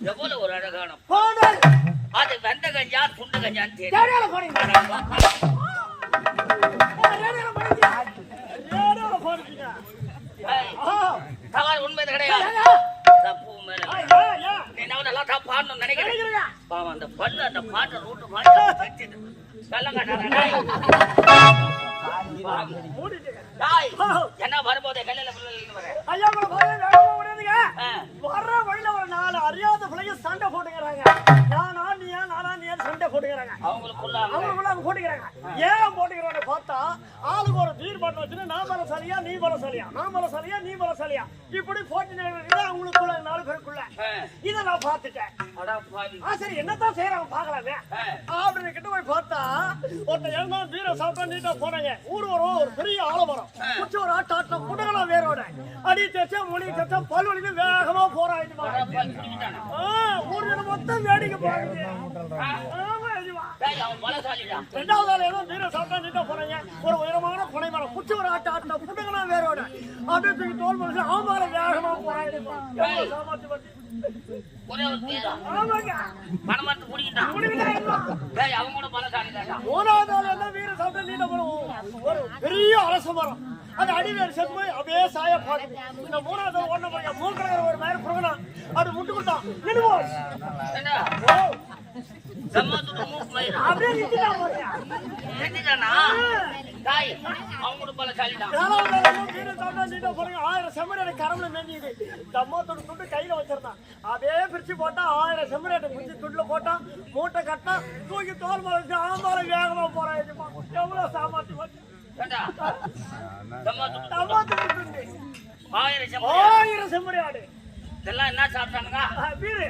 எவ்வளவு ஒரு அழகான அது வெந்த கஞ்சா துண்டு கஞ்சான்னு தெரியும். உண்மை கிடையாது. தப்பு மேல நல்லா தான் பாடணும்னு நினைக்கிறேன். பாவம் அந்த பண்ணு அந்த பாட்டை ரூட்டு மாற்றி என்ன வரும்போதே கல்லையில வர்ற வழியில ஒரு 4 அறியாத பிள்ளைங்க சண்டை போட்டுக்கிறாங்க. நானா நீ சண்டை போட்டுக்கிறாங்க. அவங்களுக்குள்ள போட்டுக்கிறாங்க. ஏன் போட்டுக்கிறாங்க பார்த்தா ஆளுக்கு ஒரு தீர்மானம் வச்சுட்டு நான் பலசாலியா நீ பலசாலியா இப்படி போட்டு அவங்களுக்குள்ள 4 பேருக்குள்ள இதை நான் பார்த்துட்டேன். சரி என்னத்தான் செய்யறாங்க பாக்கலாமே அப்படின்னு கிட்ட போய் பார்த்தா ஒருத்தர் என்ன வீர சாப்பிட்டா நீட்டா போனாங்க. ஊர் வரும் ஒரு பெரிய ஆலமரம் குச்சி ஒரு ஆட்ட புடகளா வேரோட அடி தேச்சா மொழி தேச்சா பல்வழிந்து வேகமா போறாங்க. ஊர் மொத்தம் வேடிக்கை பாருங்க. ரெண்டாவது ஆள் ஏதோ வீர சாப்பிட்டா நீட்டா போனாங்க. ஒரு உயரமான புனை மரம் குச்சி ஒரு ஆட்ட புடகளா வேரோட அப்படியே தூக்கி தோல் மனுஷன் அவமால வேகமா போறாங்க. பெரிய அரச மரம் அது அடிவேறு செத்து போய் அப்படியே சாய பாக்கு. இந்த 3வது ஒண்ணு பாருங்க மூக்கடை ஒரு மாதிரி புறகனா அது முட்டு கொடுத்தான் கையில வச்சிருந்தான். அதே பிரிச்சு போட்டா 1000 செம்மரேட்டை பிடிச்சி துண்டுல போட்டா மூட்டை கட்டா தூக்கி தோல் மறைச்சு ஆமால வேகமா போறாங்க. எவ்வளவு சாமாத்தி 1000 செம்மறியாடு இதெல்லாம் என்ன சாப்பிட்டானுங்க? வீரு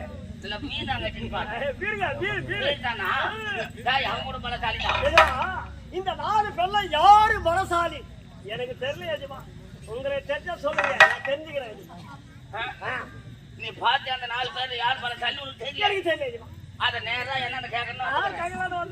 இந்த 4 பேர்ல யாரு பலசாலி எனக்கு தெரியல எஜமா. உங்களை தெரிஞ்சா சொல்லுங்க நான் தெரிஞ்சுக்கிறேன். நீ பாத்து அந்த 4 பேர்ல யார் பலசாலி உனக்கு தெரியல? எனக்கு தெரியல எஜமா. அத நேரா என்னன்னு கேட்கணும்.